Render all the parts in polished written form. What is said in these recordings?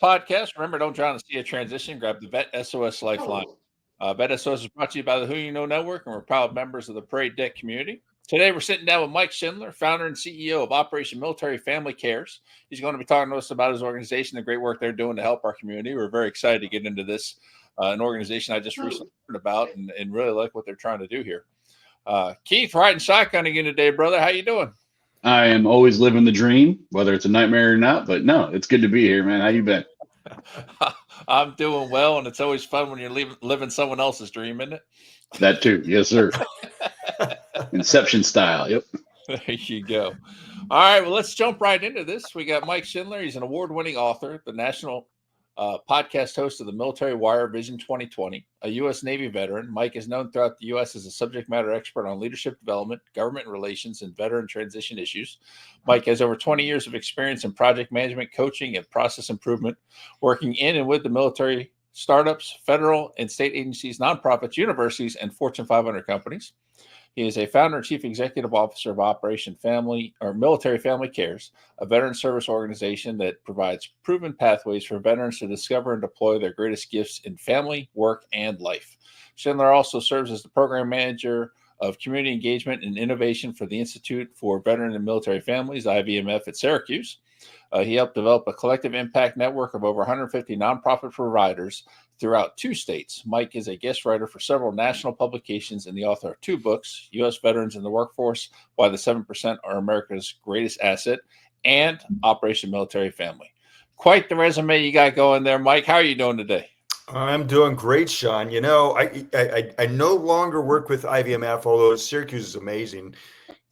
podcast. Remember, don't drown and see a transition. Grab the VET S.O.S Lifeline. VET S.O.S is brought to you by the Who You Know Network, and we're proud members of the Parade Deck community. Today, we're sitting down with Mike Schindler, founder and CEO of Operation Military Family Cares. He's going to be talking to us about his organization, the great work they're doing to help our community. We're very excited to get into this, an organization I just recently heard about and really like what they're trying to do here. Keith, riding shotgun again today, brother. How you doing? I am always living the dream, whether it's a nightmare or not. But no, it's good to be here, man. How you been? I'm doing well, and it's always fun when you're living someone else's dream, isn't it? That too, yes, sir. Inception style. Yep. There you go. All right, well, let's jump right into this. We got Mike Schindler. He's an award-winning author, the national podcast host of the Military Wire Vision 2020, a U.S. Navy veteran. Mike is known throughout the U.S. as a subject matter expert on leadership development, government relations, and veteran transition issues. Mike has over 20 years of experience in project management, coaching, and process improvement, working in and with the military, startups, federal and state agencies, nonprofits, universities, and Fortune 500 companies. He is a founder and chief executive officer of Operation Family or Military Family Cares, a veteran service organization that provides proven pathways for veterans to discover and deploy their greatest gifts in family, work, and life. Schindler also serves as the program manager of community engagement and innovation for the Institute for Veteran and Military Families, IVMF, at Syracuse. He helped develop a collective impact network of over 150 nonprofit providers throughout 2 states. Mike is a guest writer for several national publications and the author of 2 books, U.S. Veterans in the Workforce, Why the 7% Are America's Greatest Asset, and Operation Military Family. Quite the resume you got going there, Mike. How are you doing today? I'm doing great, Sean. You know, I no longer work with IVMF, although Syracuse is amazing.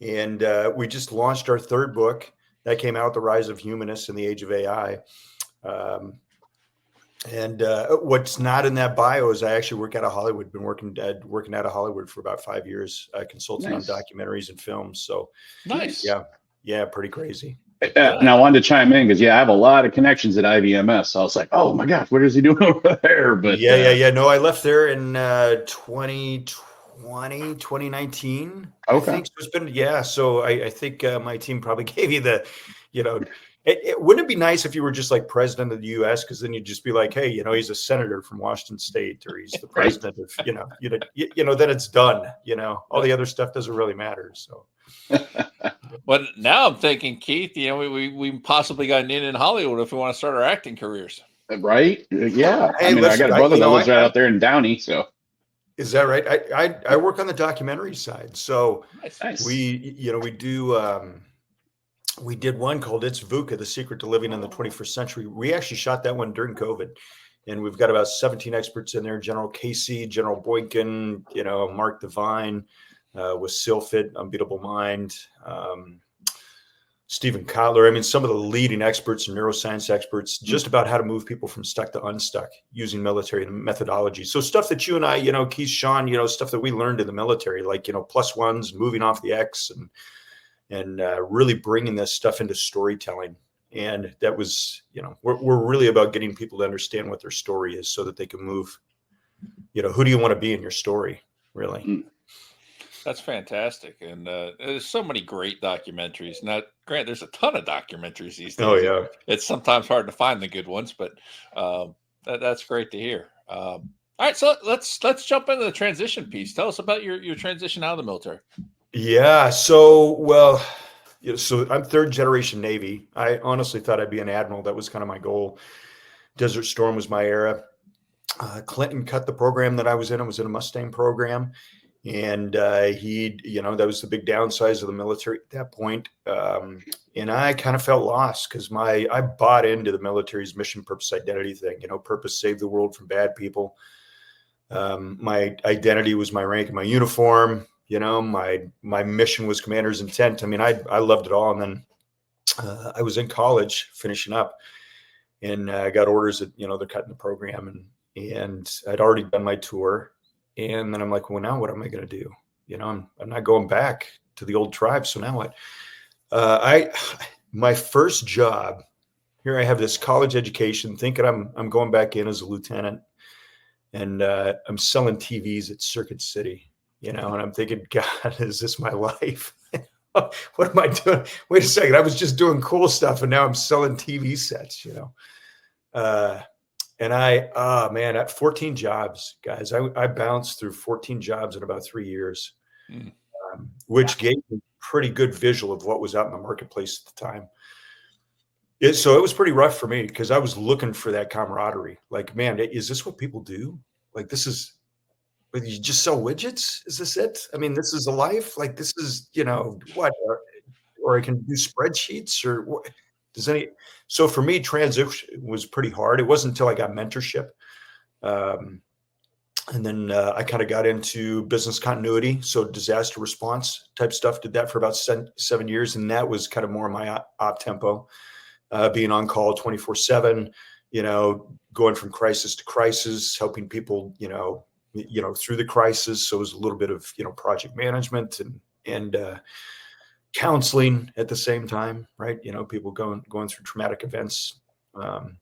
And we just launched our 3rd book. That came out, The Rise of Humanists in the Age of AI. What's not in that bio is I actually work out of Hollywood. Been working out of Hollywood for about 5 years, consulting on documentaries and films. So nice. Yeah, pretty crazy. And I wanted to chime in because I have a lot of connections at IVMS. So I was like, oh my gosh, what is he doing over there? But yeah. No, I left there in 2019. Okay. I think so. It's been, so I think my team probably gave you the, wouldn't it be nice if you were just like president of the U.S. because then you'd just be like, hey, he's a senator from Washington State, or he's the president of, then it's done. All the other stuff doesn't really matter. So. But now I'm thinking, Keith, we possibly got an in Hollywood if we want to start our acting careers. Right? Yeah. Hey, I got a brother that lives right out there in Downey, so. Is that right? I work on the documentary side. So nice. We do, we did one called It's VUCA, The Secret to Living in the 21st Century. We actually shot that one during COVID. And we've got about 17 experts in there, General Casey, General Boykin, Mark Devine, with Silfit, Unbeatable Mind, Stephen Kotler. I mean, some of the leading experts and neuroscience experts just about how to move people from stuck to unstuck using military methodology. So stuff that you and I, Keith, Sean, stuff that we learned in the military, like, +1s, moving off the X and really bringing this stuff into storytelling. And that was, we're really about getting people to understand what their story is so that they can move, who do you want to be in your story, really? That's fantastic. And there's so many great documentaries. Now, Grant, there's a ton of documentaries these days. Oh, yeah. It's sometimes hard to find the good ones, but that's great to hear. All right, so let's jump into the transition piece. Tell us about your transition out of the military. Yeah. So, so I'm 3rd generation Navy. I honestly thought I'd be an admiral. That was kind of my goal. Desert Storm was my era. Clinton cut the program that I was in. I was in a Mustang program. And that was the big downsize of the military at that point. And I kind of felt lost because I bought into the military's mission, purpose, identity thing. Purpose, save the world from bad people. My identity was my rank and my uniform. My mission was commander's intent. I mean, I loved it all. And then I was in college finishing up, and I got orders that they're cutting the program, and I'd already done my tour. And then I'm like, well, now what am I going to do? I'm not going back to the old tribe. So now what? My first job here, I have this college education, thinking I'm going back in as a lieutenant, and I'm selling TVs at Circuit City, and I'm thinking, God, is this my life? What am I doing? Wait a second. I was just doing cool stuff, and now I'm selling TV sets, And man, at 14 jobs, guys, I bounced through 14 jobs in about 3 years, which gave me pretty good visual of what was out in the marketplace at the time. So it was pretty rough for me because I was looking for that camaraderie. Like, man, is this what people do? Like, this is, you just sell widgets? Is this it? I mean, this is a life? Like, this is, what? Or I can do spreadsheets or what? So for me, transition was pretty hard. It wasn't until I got mentorship. And then I kind of got into business continuity. So disaster response type stuff, did that for about 7 years. And that was kind of more my op tempo. Being on call 24/7, going from crisis to crisis, helping people, through the crisis. So it was a little bit of, project management and counseling at the same time, right? People going through traumatic events. And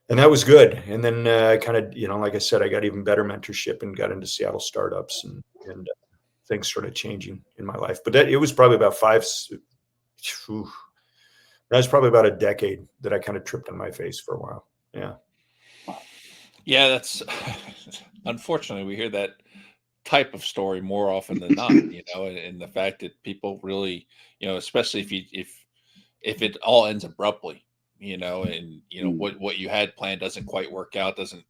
that was good. And then kind of, like I said, I got even better mentorship and got into Seattle startups and things started changing in my life. But it was probably about that was probably about a decade that I kind of tripped on my face for a while. Yeah. Yeah, that's unfortunately we hear that type of story more often than not, and the fact that people really, especially if it all ends abruptly, and what you had planned doesn't quite work out, doesn't,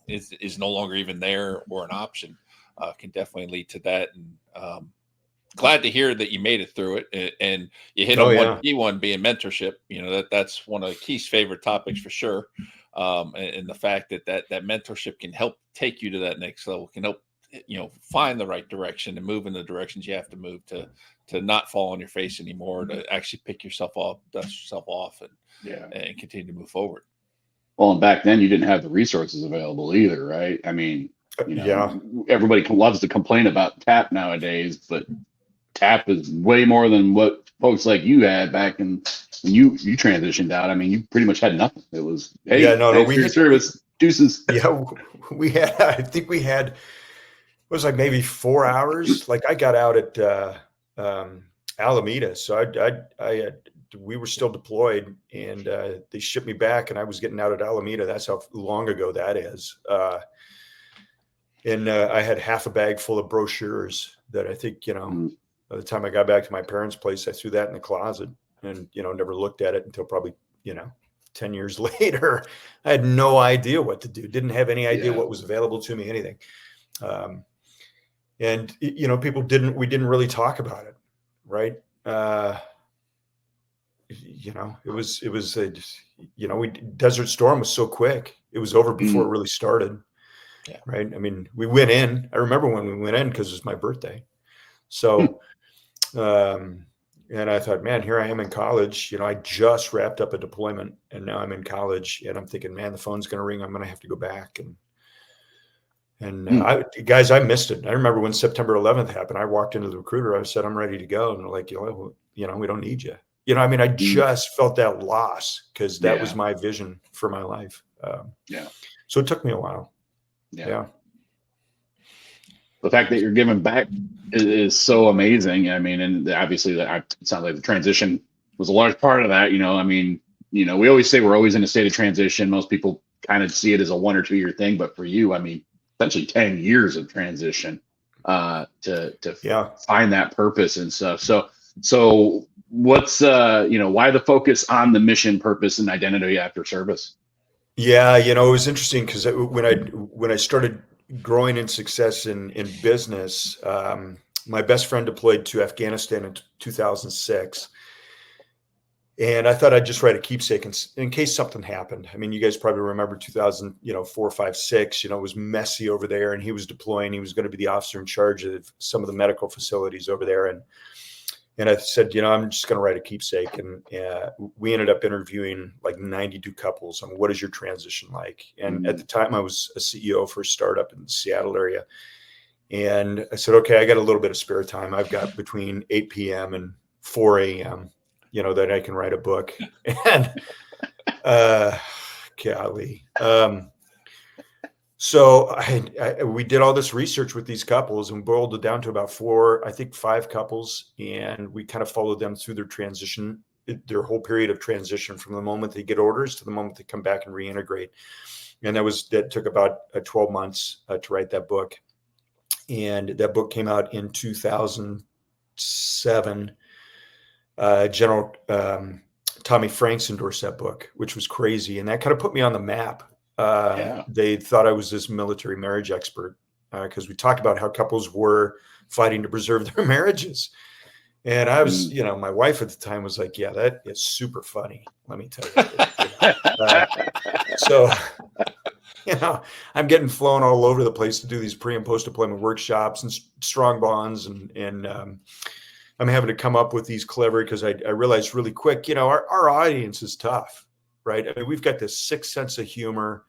is no longer even there or an option, can definitely lead to that. And glad to hear that you made it through it, and you hit on one key one being mentorship. That's one of Keith's favorite topics for sure. And the fact that mentorship can help take you to that next level, can help, find the right direction and move in the directions you have to move to not fall on your face anymore, to actually pick yourself up, dust yourself off, and continue to move forward. Well, and back then you didn't have the resources available either, right? I mean, everybody loves to complain about TAP nowadays, but TAP is way more than what folks like you had back when you transitioned out. I mean, you pretty much had nothing. It was, hey, thanks for your service, deuces. Yeah, I think we had, it was like maybe 4 hours. Like I got out at Alameda, so we were still deployed, and they shipped me back, and I was getting out at Alameda. That's how long ago that is. And I had half a bag full of brochures that I think, by the time I got back to my parents' place, I threw that in the closet and, never looked at it until probably, 10 years later. I had no idea what to do. Didn't have any idea what was available to me, anything. And, we didn't really talk about it. Right. Desert Storm was so quick. It was over before it really started. Yeah. Right. I mean, we went in, I remember when we went in because it was my birthday. So, and I thought, man, here I am in college. I just wrapped up a deployment and now I'm in college, and I'm thinking, man, the phone's going to ring. I'm going to have to go back. Guys, I missed it. I remember when September 11th happened, I walked into the recruiter. I said, I'm ready to go. And they're like, we don't need you. I just felt that loss because that was my vision for my life. So it took me a while. Yeah. The fact that you're giving back is so amazing. I mean, and obviously it sounds like the transition was a large part of that. We always say we're always in a state of transition. Most people kind of see it as a 1 or 2 year thing, but for you, I mean, essentially 10 years of transition to find that purpose and stuff. So what's, why the focus on the mission, purpose, and identity after service? Yeah. It was interesting because when I started growing in success in business, my best friend deployed to Afghanistan in 2006. And I thought I'd just write a keepsake in case something happened. I mean, you guys probably remember 2004, 5, 6, it was messy over there, and he was deploying. He was going to be the officer in charge of some of the medical facilities over there. And I said, I'm just going to write a keepsake. And we ended up interviewing like 92 couples on what is your transition like? And at the time I was a CEO for a startup in the Seattle area. And I said, okay, I got a little bit of spare time. I've got between 8 p.m. and 4 a.m., that I can write a book. And golly. So we did all this research with these couples and boiled it down to about 5 couples. And we kind of followed them through their transition their whole period of transition from the moment they get orders to the moment they come back and reintegrate. And that took about 12 months to write that book. And that book came out in 2007. General Tommy Franks endorsed that book, which was crazy. And that kind of put me on the map. They thought I was this military marriage expert because we talked about how couples were fighting to preserve their marriages. And I was, my wife at the time was like, yeah, that is super funny. Let me tell you. So, I'm getting flown all over the place to do these pre and post deployment workshops and strong bonds. And I'm having to come up with these clever, because I realized really quick, our audience is tough, right? I mean, we've got this sick sense of humor,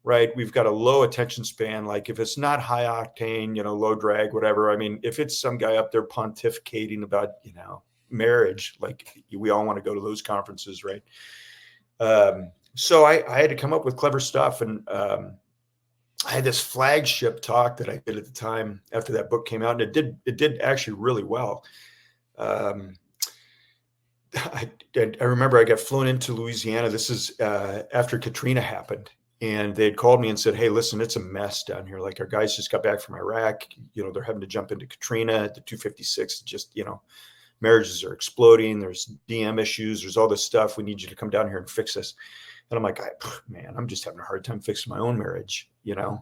right? We've got a low attention span. Like if it's not high octane, low drag, whatever. I mean, if it's some guy up there pontificating about, marriage, like we all want to go to those conferences, right? So I had to come up with clever stuff. And I had this flagship talk that I did at the time after that book came out, and it did actually really well. I remember I got flown into Louisiana. This is after Katrina happened, and they had called me and said, hey, listen, it's a mess down here. Like our guys just got back from Iraq. They're having to jump into Katrina. The 256 just, marriages are exploding. There's DM issues. There's all this stuff. We need you to come down here and fix this. And I'm like, man, I'm just having a hard time fixing my own marriage, and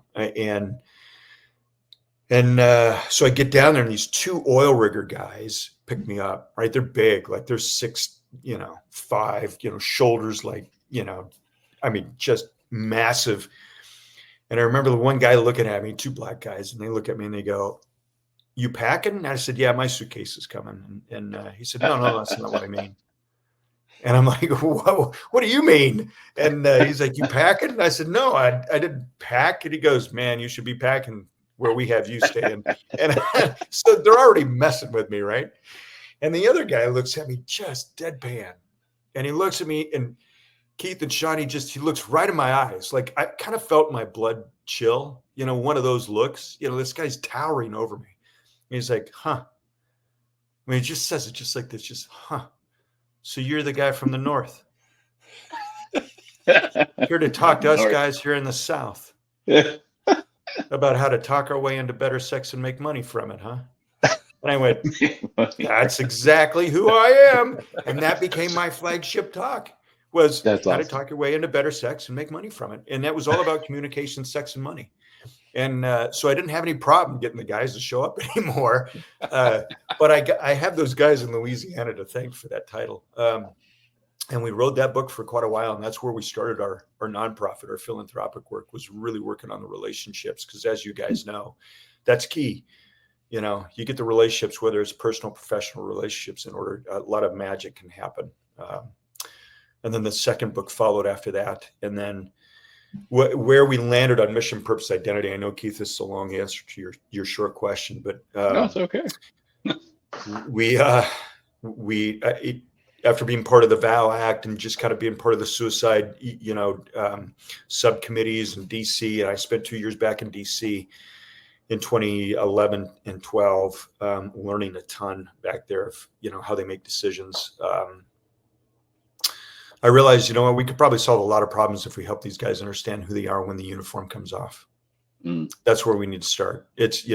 so I get down there, and these two oil rigger guys pick me up, right? They're big, like they're 6'5", shoulders like, just massive. And I remember the one guy looking at me, two black guys, and they look at me and they go, you packing? And I said, yeah, my suitcase is coming. And he said, no, that's not what I mean. And I'm like, whoa, what do you mean? And he's like, you packing? And I said, no, I didn't pack. And he goes, man, you should be packing where we have you staying. And so they're already messing with me, right? And the other guy looks at me just deadpan. And he looks at me, and Keith and Sean, he looks right in my eyes. Like I kind of felt my blood chill, one of those looks, this guy's towering over me. And he's like, huh. I mean, he just says it just like this, just, huh. So you're the guy from the North. Here to talk to us guys here in the South about how to talk our way into better sex and make money from it, huh? And I went, that's exactly who I am. And that became my flagship talk, was how to talk your way into better sex and make money from it. And that was all about communication, sex, and money. And so I didn't have any problem getting the guys to show up anymore. But I have those guys in Louisiana to thank for that title. And we wrote that book for quite a while. And that's where we started our nonprofit, our philanthropic work, was really working on the relationships. Because as you guys know, that's key. You get the relationships, whether it's personal, professional relationships, in order, a lot of magic can happen. And then the second book followed after that. And then where we landed on mission, purpose, identity. I know, Keith, this is a long answer to your short question, but no, it's okay. we after being part of the VOW Act and just kind of being part of the suicide, subcommittees in DC, and I spent 2 years back in DC in 2011 and 12, learning a ton back there of, how they make decisions. I realized, we could probably solve a lot of problems if we help these guys understand who they are when the uniform comes off. That's where we need to start. It's,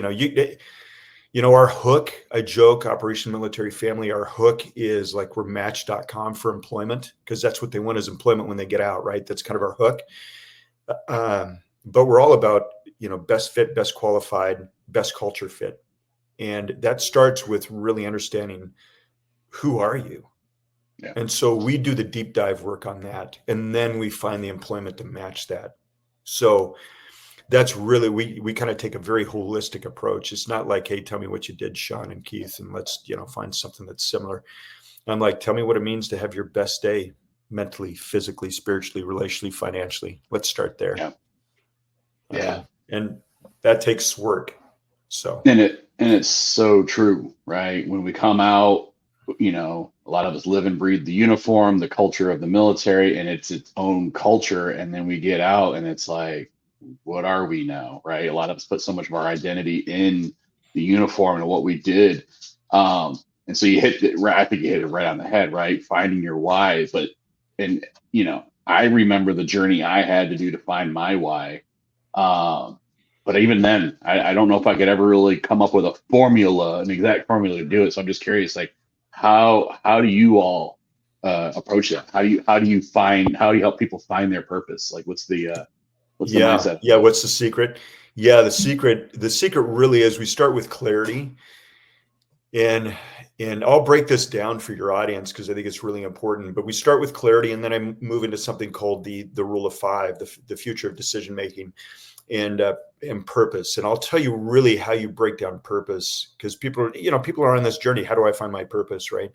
our hook, I joke, Operation Military Family, our hook is like we're Match.com for employment, because that's what they want, is employment when they get out, right? That's kind of our hook. But we're all about, best fit, best qualified, best culture fit. And that starts with really understanding, who are you? Yeah. And so we do the deep dive work on that. And then we find the employment to match that. So that's really, we kind of take a very holistic approach. It's not like, hey, tell me what you did, Sean and Keith, and let's, find something that's similar. I'm like, tell me what it means to have your best day mentally, physically, spiritually, relationally, financially. Let's start there. Yeah. And that takes work. So, and it's so true, right? When we come out, a lot of us live and breathe the uniform, the culture of the military, and it's its own culture. And then we get out and it's like, what are we now? Right. A lot of us put so much of our identity in the uniform and what we did. And so you hit it right. I think you hit it right on the head, right? Finding your why. And I remember the journey I had to do to find my why. But even then, I don't know if I could ever really come up with an exact formula to do it. So I'm just curious, like, how do you all approach that? How do you help people find their purpose? Like, what's the mindset? Yeah. What's the secret? Yeah. The secret really is we start with clarity, and I'll break this down for your audience because I think it's really important, but we start with clarity, and then I move into something called the rule of 5, the future of decision-making and purpose. And I'll tell you really how you break down purpose, because people are on this journey. How do I find my purpose? Right.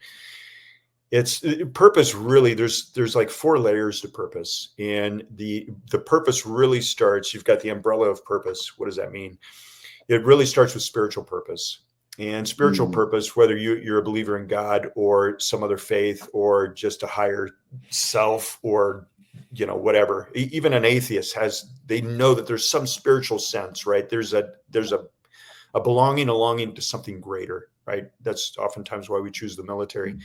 It's purpose really, there's like 4 layers to purpose, and the purpose really starts, you've got the umbrella of purpose. What does that mean? It really starts with spiritual purpose. And spiritual purpose, whether you're a believer in God or some other faith or just a higher self or, whatever, even an atheist they know that there's some spiritual sense, right? There's a belonging, a longing to something greater, right? That's oftentimes why we choose the military.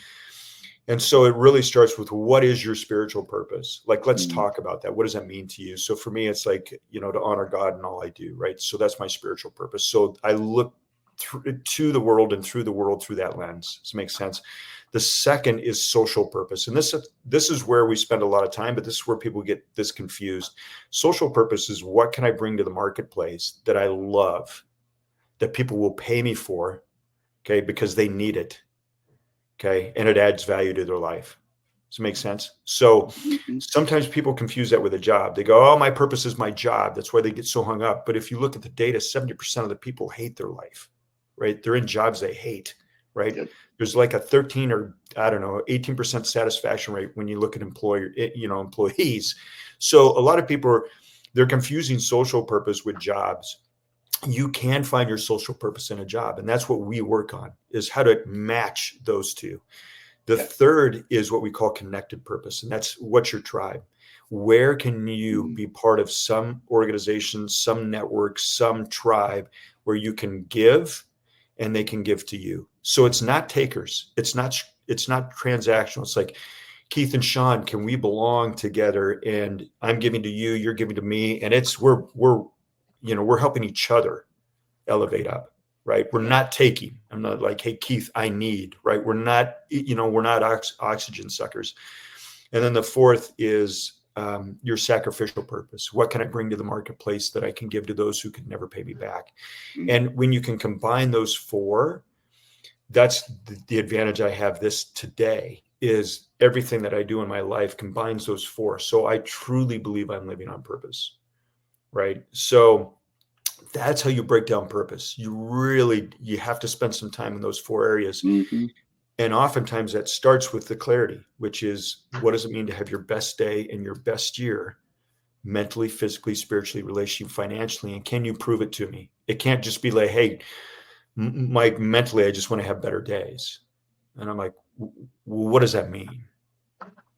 And so it really starts with, what is your spiritual purpose? Like, let's talk about that. What does that mean to you? So for me, it's like, to honor God in all I do, right? So that's my spiritual purpose. So I look to the world and through the world through that lens. Does it make sense? The second is social purpose. And this is where we spend a lot of time, but this is where people get this confused. Social purpose is, what can I bring to the marketplace that I love, that people will pay me for, okay, because they need it, okay, and it adds value to their life. Does it make sense? So sometimes people confuse that with a job. They go, oh, my purpose is my job. That's why they get so hung up. But if you look at the data, 70% of the people hate their life, right? They're in jobs they hate, right? Yep. There's like a 13 or 18% satisfaction rate when you look at employees. So a lot of people they're confusing social purpose with jobs. You can find your social purpose in a job. And that's what we work on, is how to match those two. The third is what we call connected purpose. And that's, what's your tribe? Where can you be part of some organization, some network, some tribe where you can give and they can give to you? So it's not takers. It's not transactional. It's like, Keith and Sean, can we belong together? And I'm giving to you, you're giving to me. And we're helping each other elevate up, right? We're not taking. I'm not like, hey, Keith, I need, right? We're not oxygen suckers. And then the fourth is your sacrificial purpose. What can I bring to the marketplace that I can give to those who could never pay me back? And when you can combine those 4, that's the advantage I have this today, is everything that I do in my life combines those 4. So I truly believe I'm living on purpose, right? So that's how you break down purpose. You have to spend some time in those 4 areas. And oftentimes that starts with the clarity, which is, what does it mean to have your best day and your best year, mentally, physically, spiritually, relationally, financially? And can you prove it to me? It can't just be like, hey, Mike, mentally, I just want to have better days. And I'm like, well, what does that mean?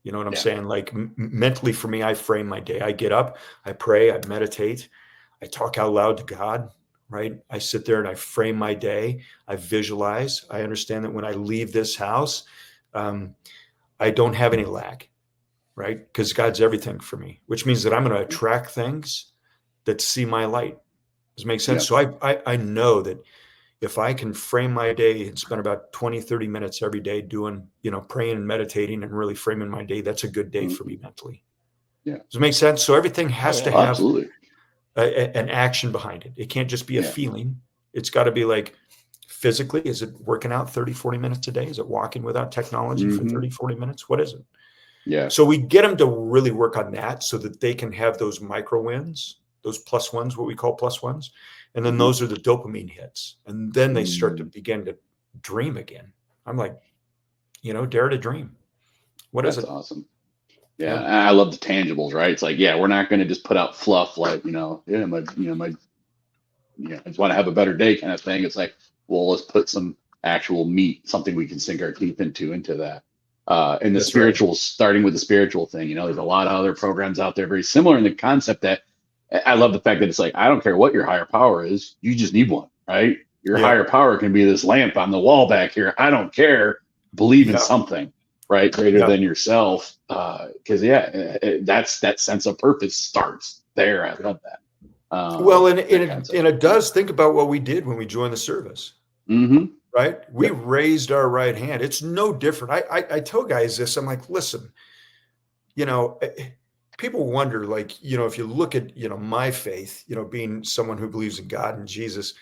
You know what I'm saying? Like, mentally for me, I frame my day. I get up, I pray, I meditate, I talk out loud to God, right? I sit there and I frame my day. I visualize. I understand that when I leave this house, I don't have any lack, right? Because God's everything for me, which means that I'm going to attract things that see my light. Does it make sense? Yeah. So I know that if I can frame my day and spend about 20, 30 minutes every day doing, praying and meditating and really framing my day, that's a good day for me mentally. Yeah. Does it make sense? So everything has to have an action behind it. It can't just be a feeling. It's got to be like, physically, is it working out 30, 40 minutes a day? Is it walking without technology for 30, 40 minutes? What is it? Yeah. So we get them to really work on that so that they can have those micro wins, those plus ones, what we call plus ones. And then those are the dopamine hits. And then they start to begin to dream again. I'm like, dare to dream. What is it? That's awesome. Yeah. I love the tangibles, right? It's like, we're not going to just put out fluff like, I just want to have a better day kind of thing. It's like, well, let's put some actual meat, something we can sink our teeth into that. And the spiritual, starting with the spiritual thing, there's a lot of other programs out there very similar in the concept that I love the fact that it's like, I don't care what your higher power is, you just need one, right? Your higher power can be this lamp on the wall back here. I don't care. Believe in something, right? Greater than yourself. Because that's that sense of purpose starts there. I love that. Well, and it does think about what we did when we joined the service. Mm-hmm. Right? We raised our right hand. It's no different. I tell guys this. I'm like, listen, people wonder, like, if you look at, my faith, being someone who believes in God and Jesus,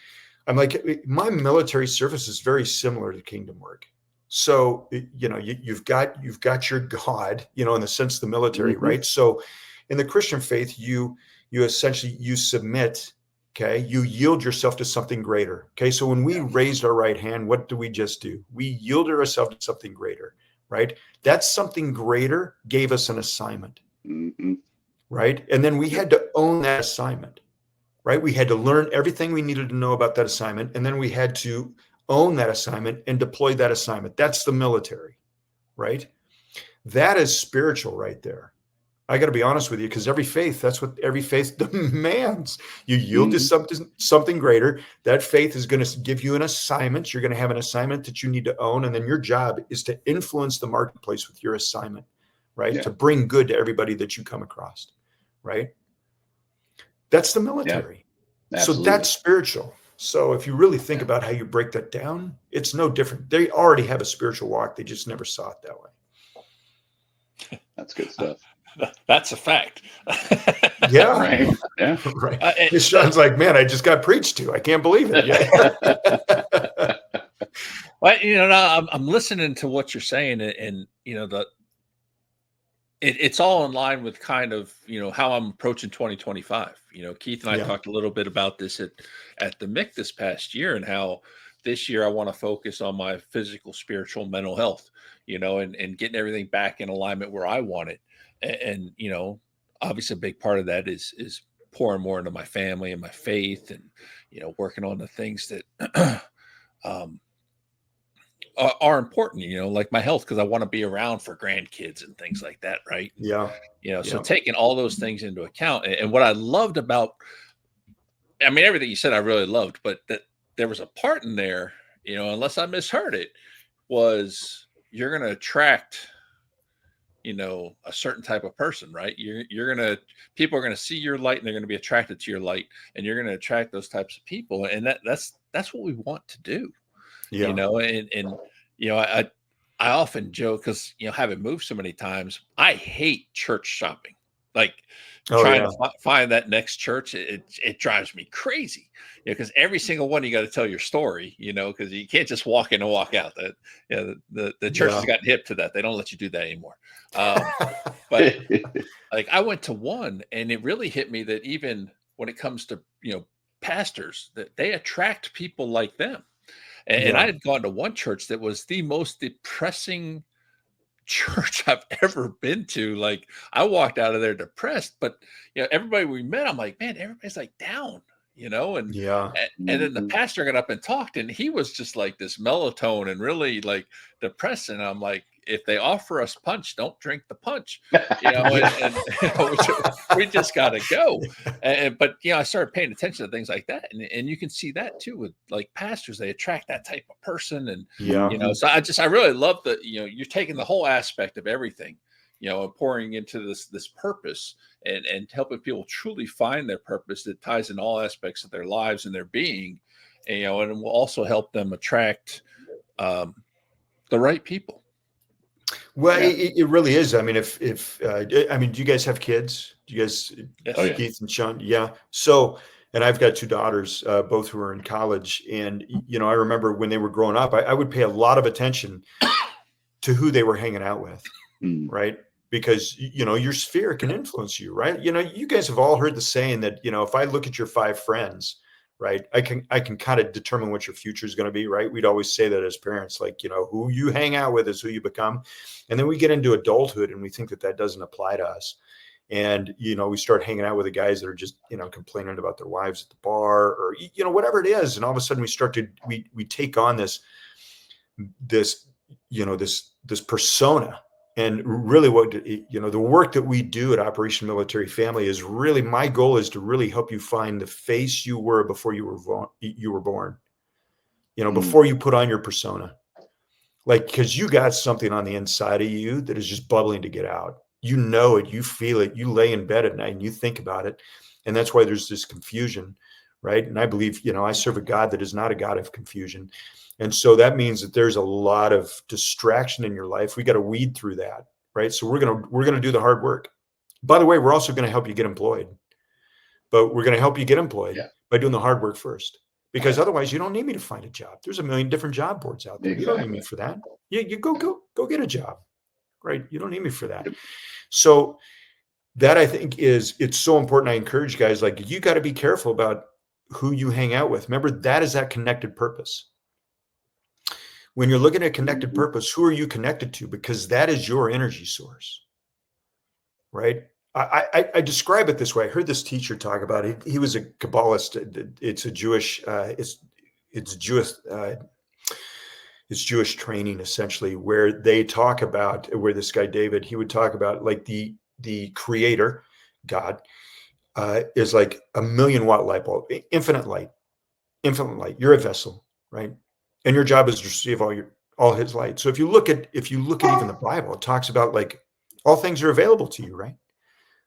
I'm like, my military service is very similar to kingdom work. So, you've got your God, in the sense of the military, right? So in the Christian faith, you essentially, you submit. Okay. You yield yourself to something greater. Okay. So when we raised our right hand, what do we just do? We yielded ourselves to something greater, right? That something greater gave us an assignment, right? And then we had to own that assignment, right? We had to learn everything we needed to know about that assignment. And then we had to own that assignment and deploy that assignment. That's the military, right? That is spiritual right there. I got to be honest with you, because that's what every faith demands. You yield to something greater. That faith is going to give you an assignment. You're going to have an assignment that you need to own. And then your job is to influence the marketplace with your assignment, right? Yeah. To bring good to everybody that you come across, right? That's the military. Yeah. So that's spiritual. So if you really think about how you break that down, it's no different. They already have a spiritual walk. They just never saw it that way. That's good stuff. That's a fact. Yeah. Right. Yeah. Right. Sean's like, man, I just got preached to. I can't believe it. Yeah. Well, I'm listening to what you're saying, and it's all in line with kind of, how I'm approaching 2025. Keith and I talked a little bit about this at the MIC this past year, and how this year I want to focus on my physical, spiritual, mental health, and getting everything back in alignment where I want it. And obviously a big part of that is pouring more into my family and my faith, and, working on the things that are important, like my health, because I want to be around for grandkids and things like that. Right. Yeah. So taking all those things into account. And what I loved about, everything you said, I really loved, but that there was a part in there, unless I misheard it, was you're going to attract, a certain type of person, right? People are going to see your light, and they're going to be attracted to your light, and you're going to attract those types of people. And that's what we want to do, I often joke, because, having moved so many times, I hate church shopping. Like trying to find that next church, it drives me crazy. Because every single one, you got to tell your story, because you can't just walk in and walk out. The church has gotten hip to that. They don't let you do that anymore. But like, I went to one, and it really hit me that even when it comes to, pastors, that they attract people like them. And I had gone to one church that was the most depressing church I've ever been to. Like, I walked out of there depressed, but everybody we met, I'm like, man, everybody's like down, and then the pastor got up and talked, and he was just like this mellow tone and really like depressing. I'm like, if they offer us punch, don't drink the punch, and we just got to go. But I started paying attention to things like that. And you can see that too with like pastors, they attract that type of person. And, so I really love that, you're taking the whole aspect of everything, and pouring into this purpose and helping people truly find their purpose that ties in all aspects of their lives and their being, and it will also help them attract the right people. Well, it really is. If do you guys have kids? Do you guys, Keith and Sean? Yeah. So, and I've got two daughters, both who are in college. And, I remember when they were growing up, I would pay a lot of attention to who they were hanging out with. Right. Because, your sphere can influence you. Right. You guys have all heard the saying that, if I look at your 5 friends, right, I can kind of determine what your future is going to be. Right. We'd always say that as parents, like, who you hang out with is who you become. And then we get into adulthood and we think that doesn't apply to us. And, we start hanging out with the guys that are just, complaining about their wives at the bar or, whatever it is. And all of a sudden we take on this persona. And really the work that we do at Operation Military Family is really, my goal is to really help you find the face you were before you were born. before you put on your persona. Like, because you got something on the inside of you that is just bubbling to get out. You know it, you feel it, you lay in bed at night and you think about it. And that's why there's this confusion, right? And I believe, I serve a God that is not a God of confusion. And so that means that there's a lot of distraction in your life. We got to weed through that, right? So we're going to do the hard work. By the way, we're also going to help you get employed. But we're going to help you get employed by doing the hard work first. Because otherwise, you don't need me to find a job. There's a million different job boards out there. Exactly. You don't need me for that. You go get a job, right? You don't need me for that. So that, I think, it's so important. I encourage guys, like, you got to be careful about who you hang out with. Remember, that is that connected purpose. When you're looking at connected purpose, who are you connected to? Because that is your energy source, right? I describe it this way. I heard this teacher talk about it. He was a Kabbalist. It's a Jewish, it's Jewish training, essentially, where they talk about, where this guy David, he would talk about, like, the creator, God, is like a 1,000,000-watt light bulb, infinite light. You're a vessel, right? And your job is to receive all his light. So if you look at even the Bible, it talks about, like, all things are available to you, right?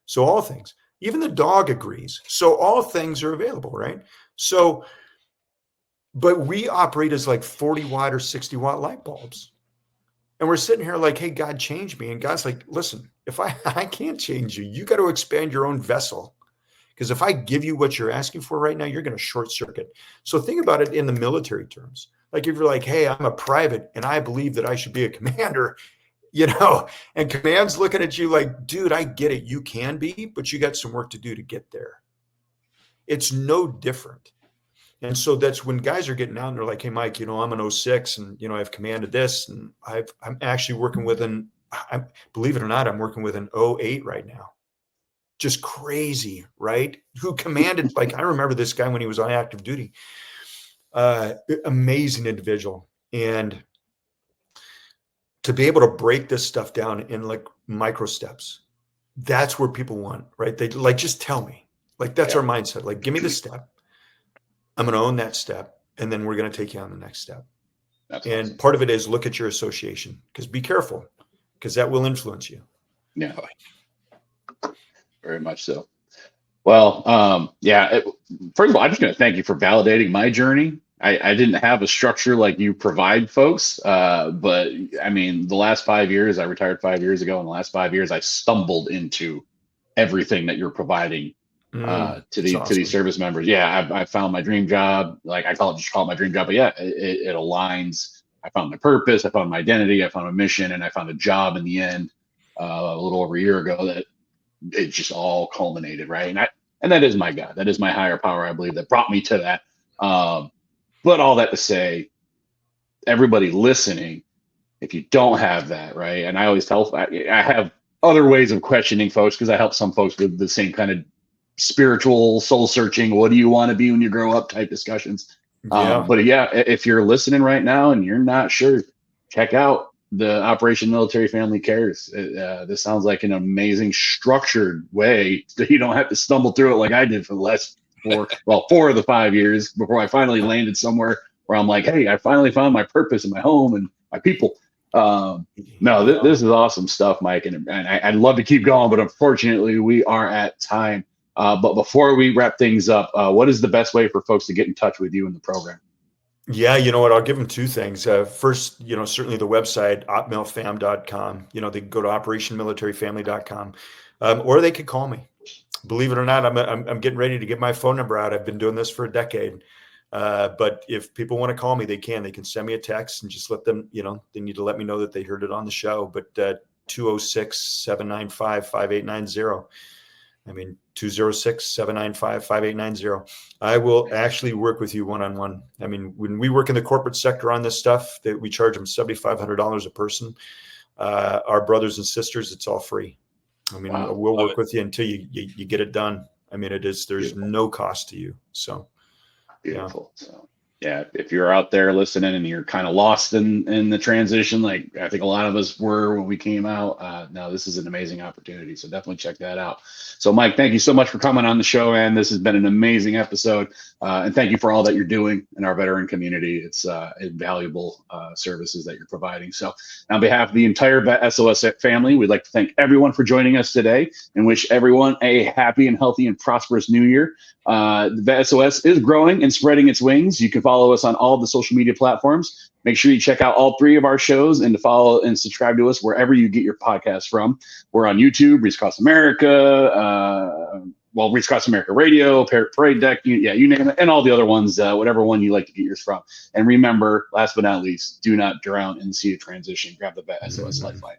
So all things, even the dog agrees. So all things are available, right? So, but we operate as like 40-watt or 60-watt light bulbs. And we're sitting here like, hey, God, change me. And God's like, listen, if I can't change you, you got to expand your own vessel. Because if I give you what you're asking for right now, you're going to short circuit. So think about it in the military terms. Like, if you're like, hey, I'm a private and I believe that I should be a commander, and command's looking at you like, dude, I get it. You can be, but you got some work to do to get there. It's no different. And so that's when guys are getting out and they're like, hey, Mike, I'm an 06 and, I've commanded this. And I'm actually working with believe it or not, I'm working with an 08 right now. Just crazy, right? Who commanded, like, I remember this guy when he was on active duty. Amazing individual. And to be able to break this stuff down in like micro steps, that's where people want, right? They like, just tell me, like, that's our mindset. Like, give me the step. I'm going to own that step. And then we're going to take you on the next step. That's awesome. Part of it is look at your association, because be careful, because that will influence you. Yeah. Very much so. Well, first of all, I'm just going to thank you for validating my journey. I didn't have a structure like you provide folks, but I mean, the last 5 years, I retired 5 years ago. In the last 5 years, I stumbled into everything that you're providing to these service members. Yeah, I found my dream job. Like, I call it my dream job, but yeah, it aligns. I found my purpose, I found my identity, I found a mission, and I found a job in the end a little over a year ago that it just all culminated, right? And that is my God. That is my higher power, I believe, that brought me to that. But all that to say, everybody listening, if you don't have that, right? And I always tell, I have other ways of questioning folks, because I help some folks with the same kind of spiritual soul searching, what do you want to be when you grow up type discussions. But yeah, if you're listening right now and you're not sure, check out the Operation Military Family Cares. This sounds like an amazing structured way that you don't have to stumble through it like I did for the last 4 of the 5 years before I finally landed somewhere where I'm like, hey, I finally found my purpose in my home and my people. This is awesome stuff, Mike. And I'd love to keep going, but unfortunately we are at time. But before we wrap things up, what is the best way for folks to get in touch with you in the program? Yeah, you know what? I'll give them two things. First, certainly the website, opmilfam.com. They can go to operationmilitaryfamily.com, or they could call me. Believe it or not, I'm getting ready to get my phone number out. I've been doing this for a decade. But if people want to call me, they can send me a text and just let them, they need to let me know that they heard it on the show. But 206-795-5890. 206-795-5890. I will actually work with you one-on-one. I mean, when we work in the corporate sector on this stuff, that we charge them $7,500 a person. Our brothers and sisters, it's all free. Wow. We'll work with you until you get it done. There's beautiful. No cost to you. So beautiful. Yeah. Yeah, if you're out there listening and you're kind of lost in the transition, like I think a lot of us were when we came out, now this is an amazing opportunity. So definitely check that out. So Mike, thank you so much for coming on the show, and this has been an amazing episode. And thank you for all that you're doing in our veteran community. It's invaluable services that you're providing. So on behalf of the entire VET S.O.S family, we'd like to thank everyone for joining us today and wish everyone a happy and healthy and prosperous new year. The VET S.O.S is growing and spreading its wings. You can follow us on all the social media platforms. Make sure you check out all 3 of our shows and to follow and subscribe to us wherever you get your podcasts from. We're on YouTube, Reach Across America, Reach Across America Radio, Parade Deck, you name it, and all the other ones, whatever one you like to get yours from. And remember, last but not least, do not drown in the sea of transition. Grab the VET S.O.S Lifeline.